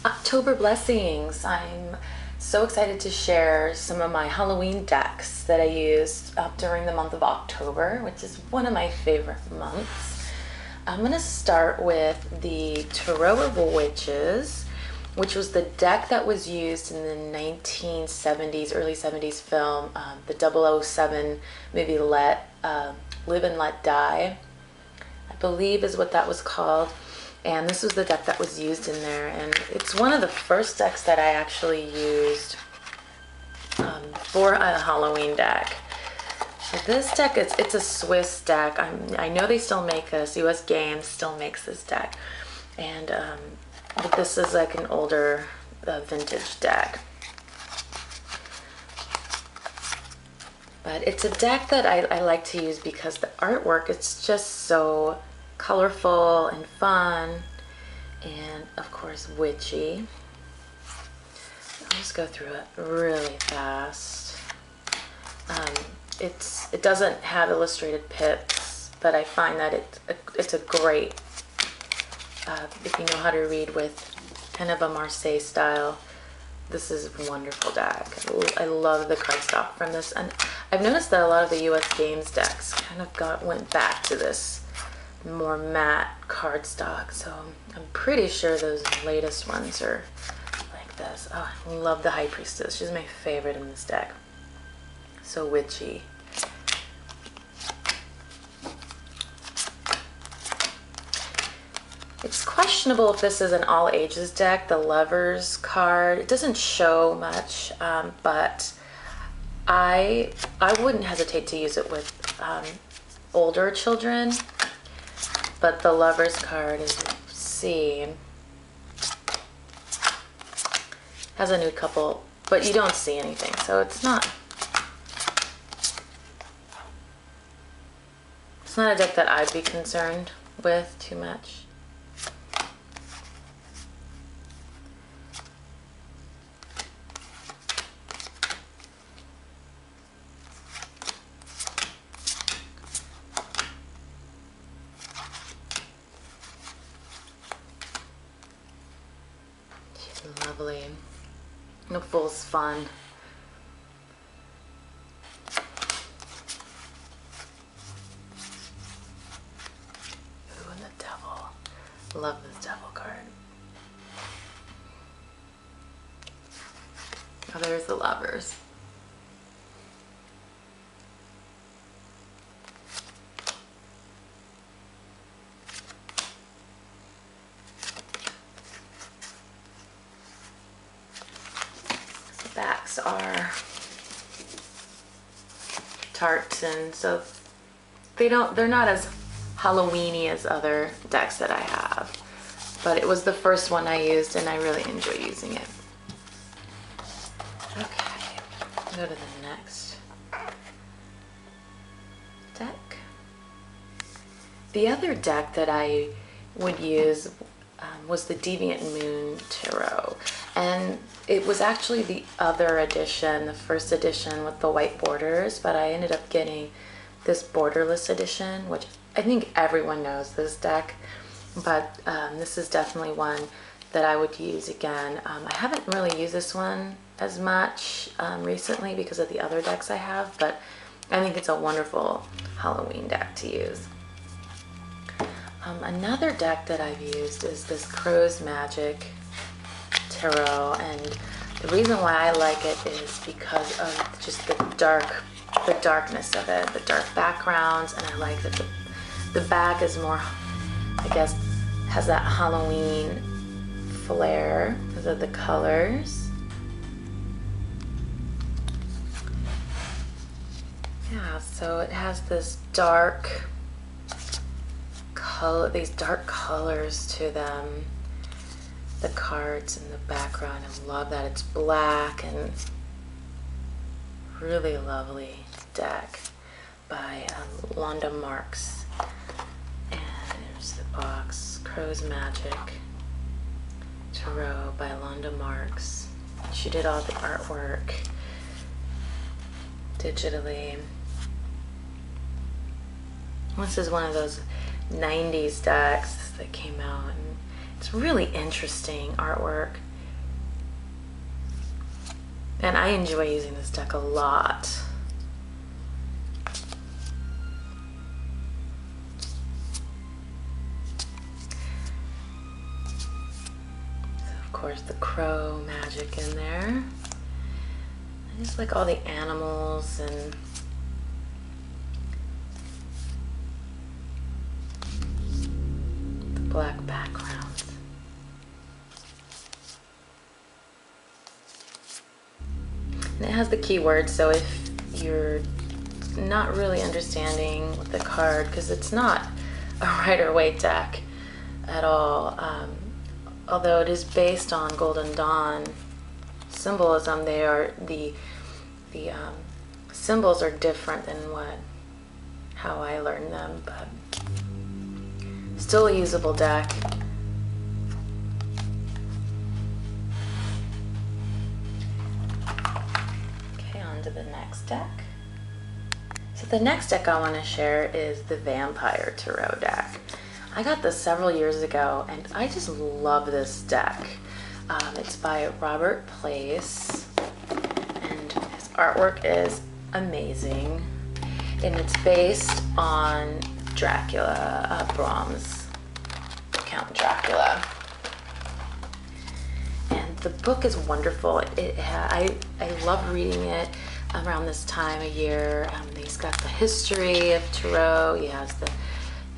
October blessings. I'm so excited to share some of my Halloween decks that I used during the month of October, which is one of my favorite months. I'm going to start with the Tarot of Witches, which was the deck that was used in the 1970s, early 70s film, the 007 movie Live and Let Die, I believe is what that was called. And this was the deck that was used in there, and it's one of the first decks that I actually used for a Halloween deck. So this deck, it's a Swiss deck. I know they still make this. USGames still makes this deck, and but this is like an older vintage deck. But it's a deck that I like to use because the artwork, it's just so colorful and fun, and of course witchy. I'll just go through it really fast. It doesn't have illustrated pips, but I find that it's a great, if you know how to read with kind of a Marseille style, this is a wonderful deck. I love the cardstock from this, and I've noticed that a lot of the USGames decks kind of went back to this more matte cardstock, so I'm pretty sure those latest ones are like this. Oh, I love the High Priestess. She's my favorite in this deck. So witchy. It's questionable if this is an all ages deck. The Lovers card, it doesn't show much, but I wouldn't hesitate to use it with older children. But the Lovers card, as you see, has a nude couple, but you don't see anything, so it's not a deck that I'd be concerned with too much. Lovely. The Fool's fun. Ooh, and the Devil. Love this Devil card. Oh, there's the Lovers. Backs are tartan, so they're not as Halloweeny as other decks that I have, but it was the first one I used and I really enjoy using it. Okay, go to the next deck. The other deck that I would use was the Deviant Moon Tarot, and it was actually the other edition, the first edition with the white borders, but I ended up getting this Borderless edition, which I think everyone knows this deck, but this is definitely one that I would use again. I haven't really used this one as much recently because of the other decks I have, but I think it's a wonderful Halloween deck to use. Another deck that I've used is this Crow's Magic Tarot, and the reason why I like it is because of just the darkness of it, the dark backgrounds, and I like that the back is more, I guess, has that Halloween flair because of the colors. Yeah, so it has this dark color, these dark colors to them, the cards in the background. I love that it's black, and really lovely deck by Londa Marks. And there's the box, Crow's Magic Tarot by Londa Marks. She did all the artwork digitally. This is one of those 90s decks that came out, and It's really interesting artwork. And I enjoy using this deck a lot. So of course the crow magic in there. I just like all the animals and the black background. And it has the keywords, so if you're not really understanding the card, because it's not a Rider-Waite deck at all, although it is based on Golden Dawn symbolism, they are the symbols are different than how I learned them, but still a usable deck. The next deck. So the next deck I want to share is the Vampire Tarot deck. I got this several years ago and I just love this deck. It's by Robert Place and his artwork is amazing, and it's based on Dracula, Brahms, Count Dracula. And the book is wonderful. I love reading it around this time of year. He's got the history of Tarot. He has the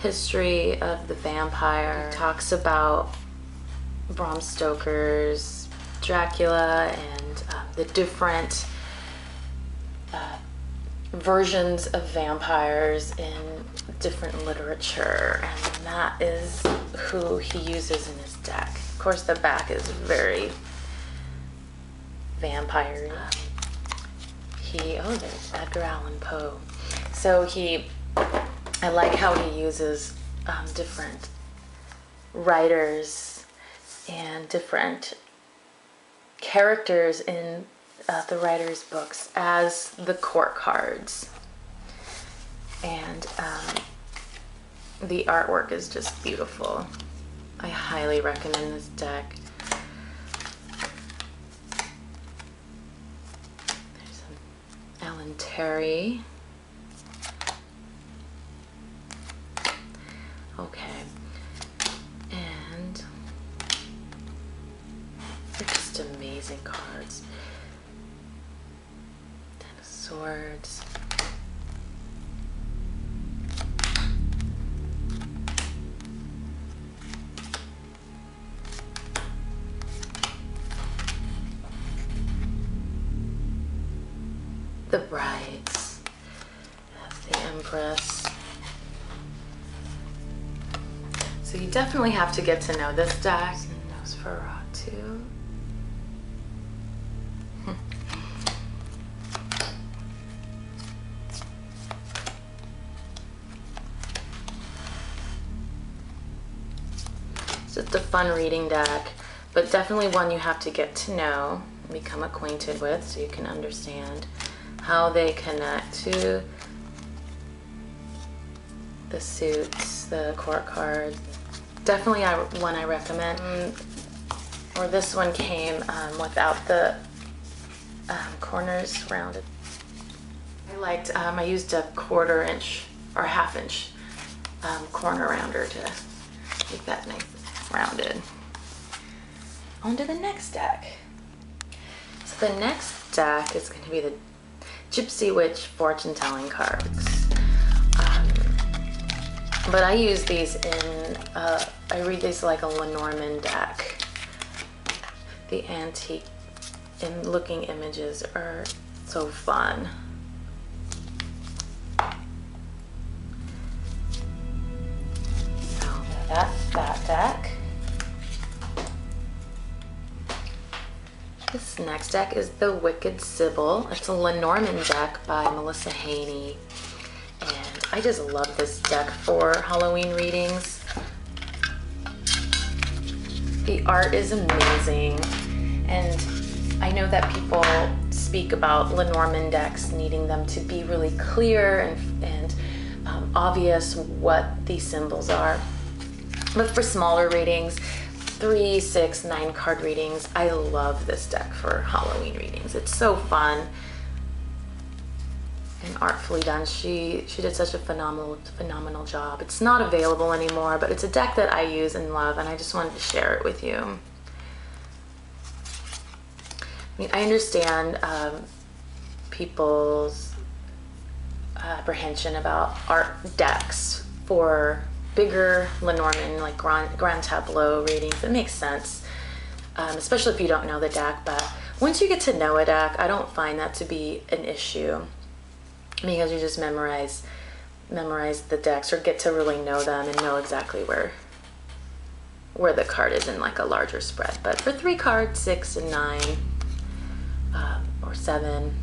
history of the vampire. He talks about Bram Stoker's Dracula and the different versions of vampires in different literature, and that is who he uses in his deck. Of course, the back is very vampire. There's Edgar Allan Poe. So I like how he uses different writers and different characters in the writer's books as the court cards. And the artwork is just beautiful. I highly recommend this deck. Alan Terry. Okay, and they're just amazing cards. Ten of Swords. The Brides, the Empress. So you definitely have to get to know this deck. Nosferatu. It's just a fun reading deck, but definitely one you have to get to know, become acquainted with, so you can understand how they connect to the suits, the court cards. Definitely one I recommend. Or this one came without the corners rounded. I used a 1/4 inch or 1/2 inch corner rounder to make that nice rounded. On to the next deck. So the next deck is going to be the Gypsy Witch fortune telling cards. But I use these in, I read these like a Lenormand deck. The antique and looking images are so fun. So that's that deck. This next deck is the Wicked Sybil. It's a Lenormand deck by Melissa Haney. And I just love this deck for Halloween readings. The art is amazing. And I know that people speak about Lenormand decks needing them to be really clear and obvious what these symbols are. But for smaller readings, 3, 6, 9 card readings. I love this deck for Halloween readings. It's so fun and artfully done. She did such a phenomenal job. It's not available anymore, but it's a deck that I use and love, and I just wanted to share it with you. I mean, I understand people's apprehension about art decks for bigger Lenormand, like grand tableau readings. It makes sense, especially if you don't know the deck. But once you get to know a deck, I don't find that to be an issue, because you just memorize the decks, or get to really know them and know exactly where the card is in like a larger spread. But for 3 cards, 6 and 9, or 7,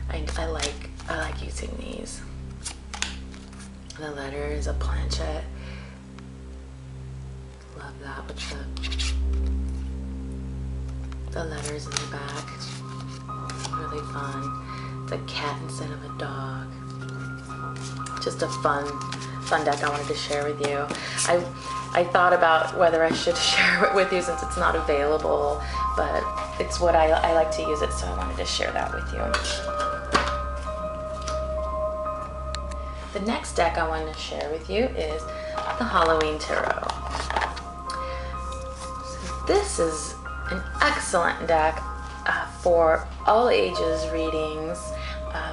I like using these. The letter is a planchette. Love that with the letters in the back. Really fun. It's a cat instead of a dog. Just a fun deck I wanted to share with you. I thought about whether I should share it with you since it's not available, but it's what I like to use it, so I wanted to share that with you. The next deck I wanted to share with you is the Halloween Tarot. So this is an excellent deck for all ages readings.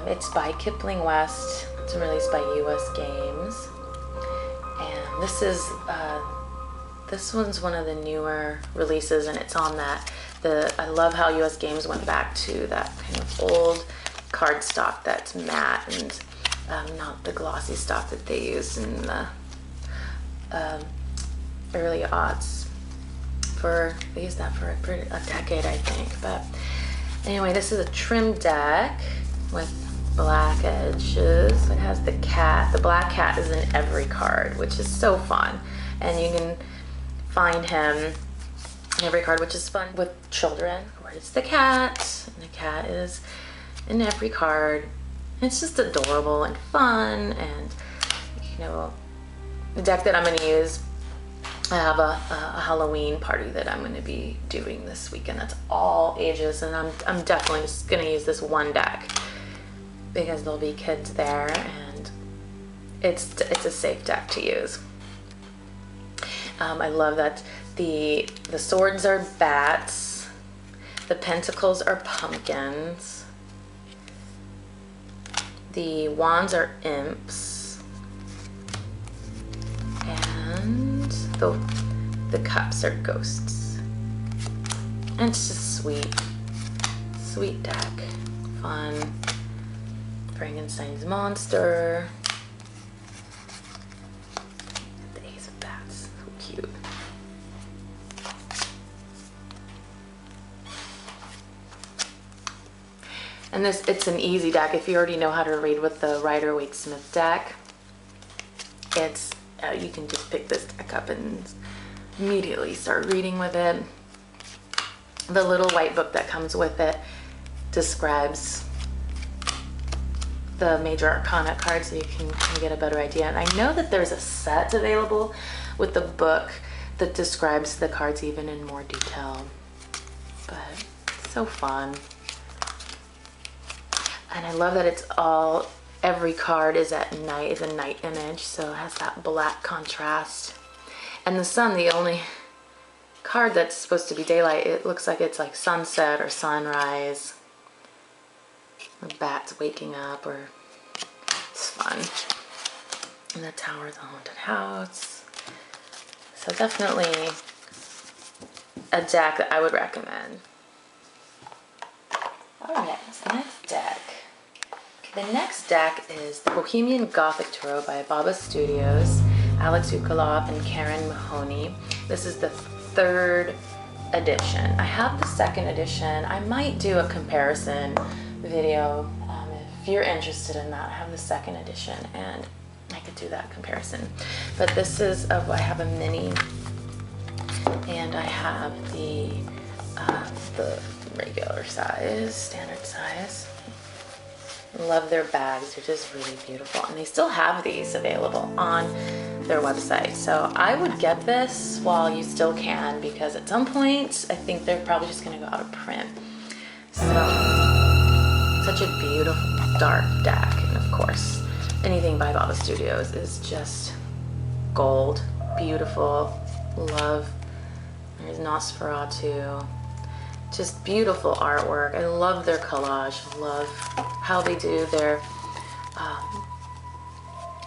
It's by Kipling West. It's released by USGames. And this one's one of the newer releases, and it's on that. I love how USGames went back to that kind of old cardstock that's matte and not the glossy stock that they used in the early aughts. They used that for a decade, I think. But anyway, this is a trim deck with black edges. It has the cat. The black cat is in every card, which is so fun. And you can find him in every card, which is fun with children. Where's the cat? And the cat is in every card. It's just adorable and fun, and you know, the deck that I'm going to use, I have a Halloween party that I'm going to be doing this weekend. That's all ages, and I'm definitely just going to use this one deck because there'll be kids there, and it's a safe deck to use. I love that the swords are bats, the pentacles are pumpkins. The wands are imps, and the cups are ghosts. And it's just sweet deck, fun. Frankenstein's monster. The ace of bats, so cute. And it's an easy deck. If you already know how to read with the Rider-Waite-Smith deck, you can just pick this deck up and immediately start reading with it. The little white book that comes with it describes the major arcana cards, so you can get a better idea. And I know that there's a set available with the book that describes the cards even in more detail. But it's so fun. And I love that every card is at night, is a night image, so it has that black contrast. And the sun, the only card that's supposed to be daylight, it looks like it's like sunset or sunrise. The bat's waking up, or it's fun. And the tower is a haunted house. So definitely a deck that I would recommend. All right, so the next deck. The next deck is the Bohemian Gothic Tarot by Baba Studios, Alex Ukalov and Karen Mahoney. This is the 3rd edition. I have the 2nd edition. I might do a comparison video if you're interested in that. I have the 2nd edition and I could do that comparison. But this is, I have a mini, and I have the regular size, standard size. Love their bags, they're just really beautiful, and they still have these available on their website. So I would get this while you still can, because at some point I think they're probably just gonna go out of print. So such a beautiful dark deck, and of course anything by Baba Studios is just gold. Beautiful. Love. There's Nosferatu. Just beautiful artwork. I love their collage. Love how they do their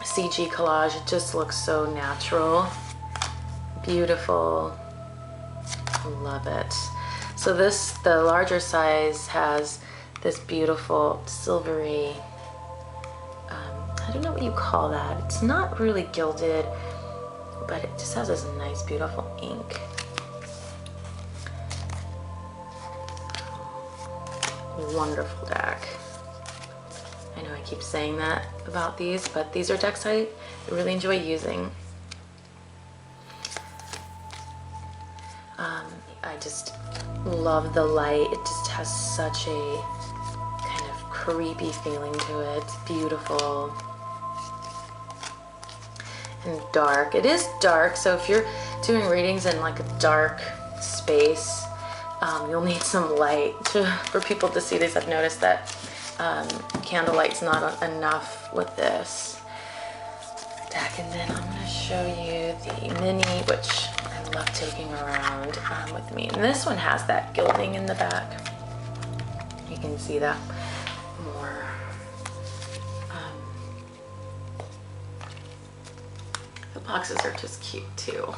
CG collage. It just looks so natural. Beautiful. Love it. So this, the larger size, has this beautiful silvery, I don't know what you call that. It's not really gilded, but it just has this nice, beautiful ink. Wonderful deck. I know I keep saying that about these, but these are decks I really enjoy using. I just love the light. It just has such a kind of creepy feeling to it. It's beautiful and dark. It is dark, so if you're doing readings in like a dark space, you'll need some light for people to see this. I've noticed that candlelight's not enough with this deck. And then I'm going to show you the mini, which I love taking around with me. And this one has that gilding in the back. You can see that more. The boxes are just cute too.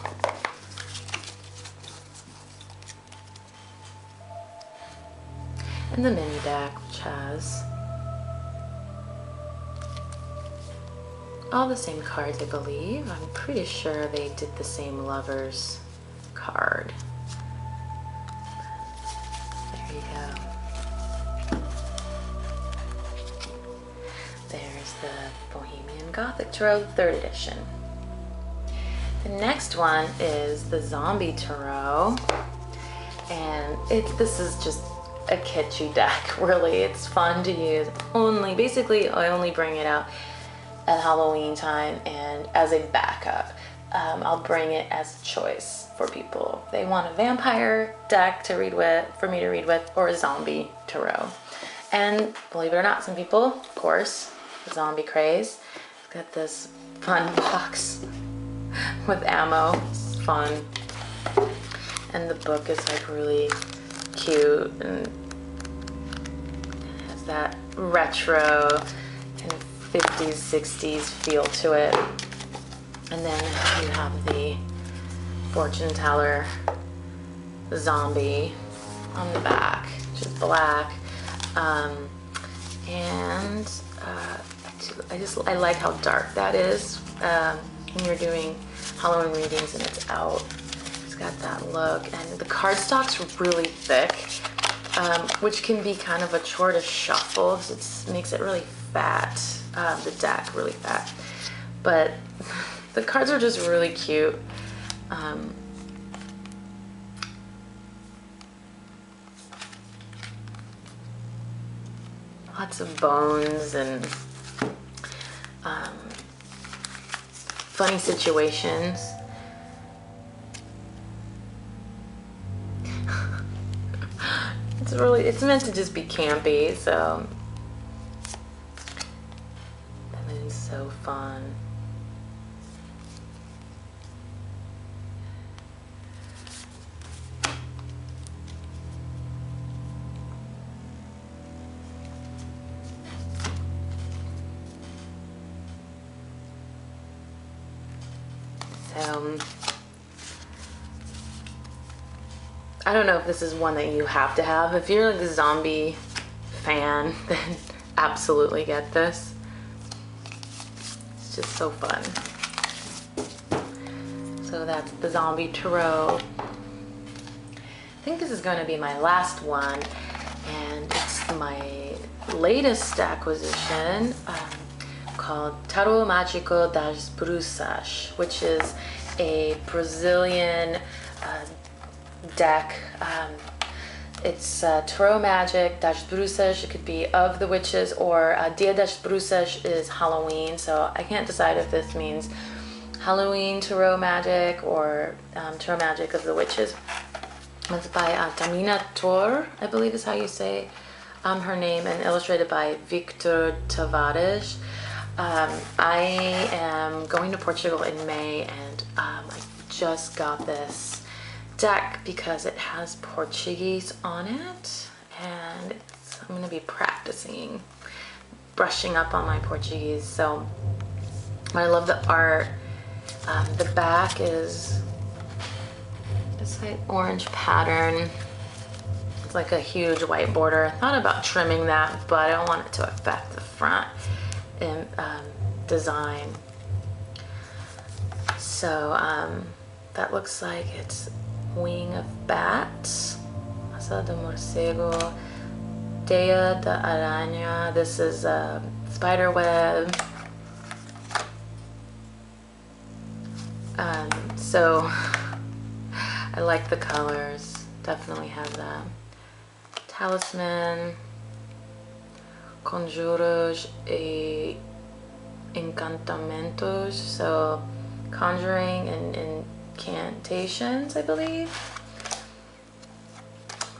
And the mini deck, which has all the same cards, I believe. I'm pretty sure they did the same Lovers card. There you go. There's the Bohemian Gothic Tarot, 3rd edition. The next one is the Zombie Tarot. And this is just a kitschy deck, really. It's fun to use. Basically, I only bring it out at Halloween time and as a backup. I'll bring it as a choice for people. They want a vampire deck to read with, for me to read with, or a zombie tarot. And believe it or not, some people, of course, the zombie craze. It's got this fun box with ammo. It's fun. And the book is like really cute, and it has that retro kind of 50s, 60s feel to it. And then you have the fortune teller zombie on the back, which is black. I like how dark that is when you're doing Halloween readings and it's out. It's got that look, and the cardstock's really thick, which can be kind of a chore to shuffle because it makes it really fat, the deck really fat. But the cards are just really cute. Lots of bones and funny situations. It's meant to just be campy, so that is so fun. I don't know if this is one that you have to have. If you're like a zombie fan, then absolutely get this. It's just so fun. So that's the Zombie Tarot. I think this is going to be my last one, and it's my latest acquisition called Tarot Mágico das Bruxas, which is a Brazilian deck. It's Tarot Magic das Bruxas. It could be of the witches, or Dia das Bruxas is Halloween, so I can't decide if this means Halloween Tarot Magic, or Tarot Magic of the Witches. It's by Tamina Tor, I believe is how you say her name, and illustrated by Victor Tavares. I am going to Portugal in May, and I just got this deck because it has Portuguese on it, and I'm going to be practicing, brushing up on my Portuguese. So I love the art. The back is this like orange pattern. It's like a huge white border. I thought about trimming that, but I don't want it to affect the front design. So that looks like it's wing of bat, asa de morcego, teia da aranha. This is a spider web. So I like the colors, definitely have that. Talisman, conjuros e encantamentos, so conjuring and incantations, I believe.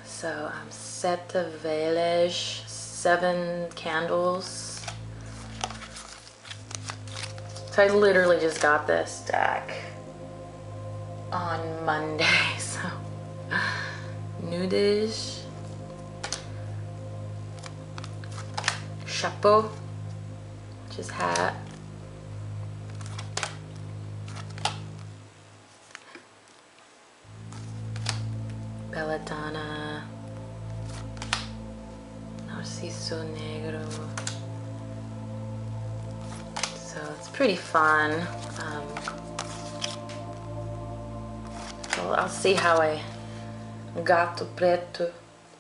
So sete velas, 7 candles. So I literally just got this deck on Monday, so nudish, chapeau, which is hat, belladonna, narciso negro. So it's pretty fun. So I'll see how I gato preto,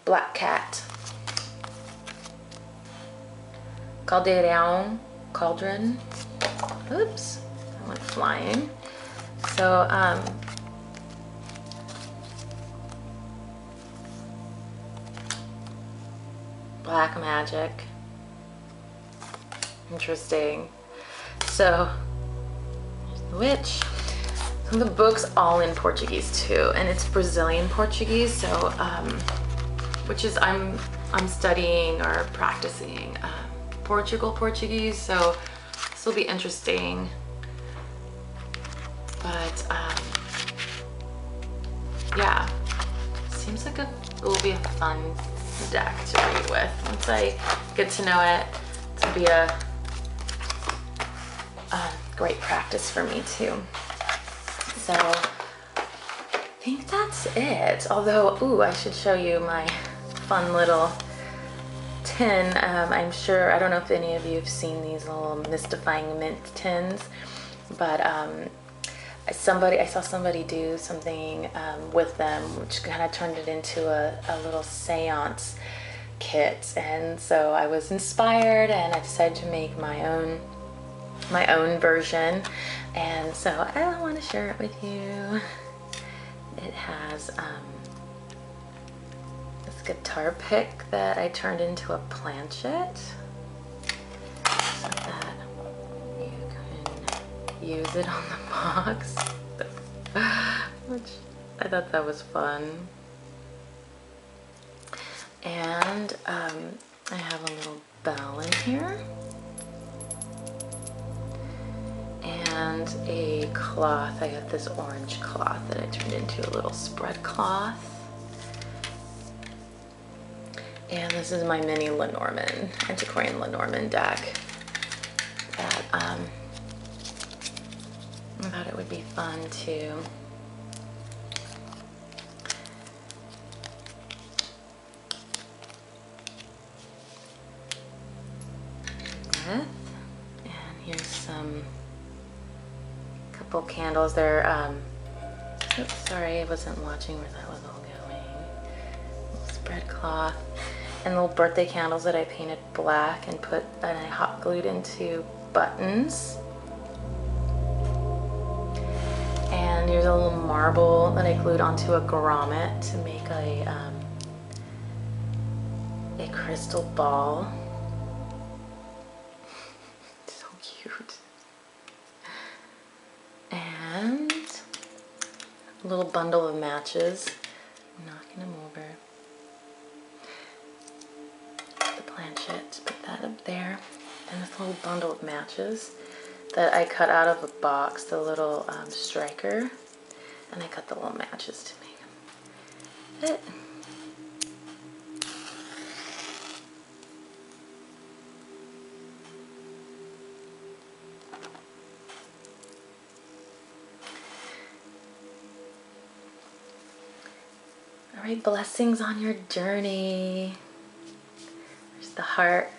black cat, caldeirão, cauldron. Oops, I went flying. So black magic. Interesting. So here's the witch. The book's all in Portuguese too, and it's Brazilian Portuguese, so which is I'm studying or practicing Portugal Portuguese, so this will be interesting. But yeah, seems like it will be a fun deck to read with. Once I get to know it, it'll be a great practice for me too. So I think that's it. Although, ooh, I should show you my fun little tin. I'm sure, I don't know if any of you have seen these little mystifying mint tins, but I saw somebody do something with them, which kind of turned it into a little seance kit. And so I was inspired, and I decided to make my own version, and so I want to share it with you. It has this guitar pick that I turned into a planchet so that you can use it on the box, which I thought that was fun. And I have a little bell in here, and a cloth. I got this orange cloth that I turned into a little spread cloth. And this is my mini Lenormand, antiquarian Lenormand deck that I thought it would be fun to with. And here's some couple candles. They're oops, sorry, I wasn't watching where that was all going. Little spread cloth and little birthday candles that I painted black and I hot glued into buttons. And here's a little marble that I glued onto a grommet to make a crystal ball. So cute. a little bundle of matches. I'm knocking them over. The planchette, put that up there. And this little bundle of matches that I cut out of a box, the little striker. And I cut the little matches to make it. All right, blessings on your journey. There's the heart.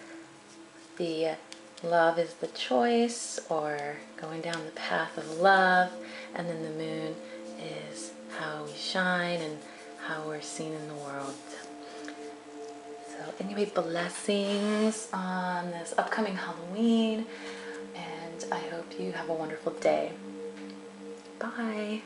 The love is the choice, or going down the path of love. And then the moon is how we shine and how we're seen in the world. So anyway, blessings on this upcoming Halloween. And I hope you have a wonderful day. Bye.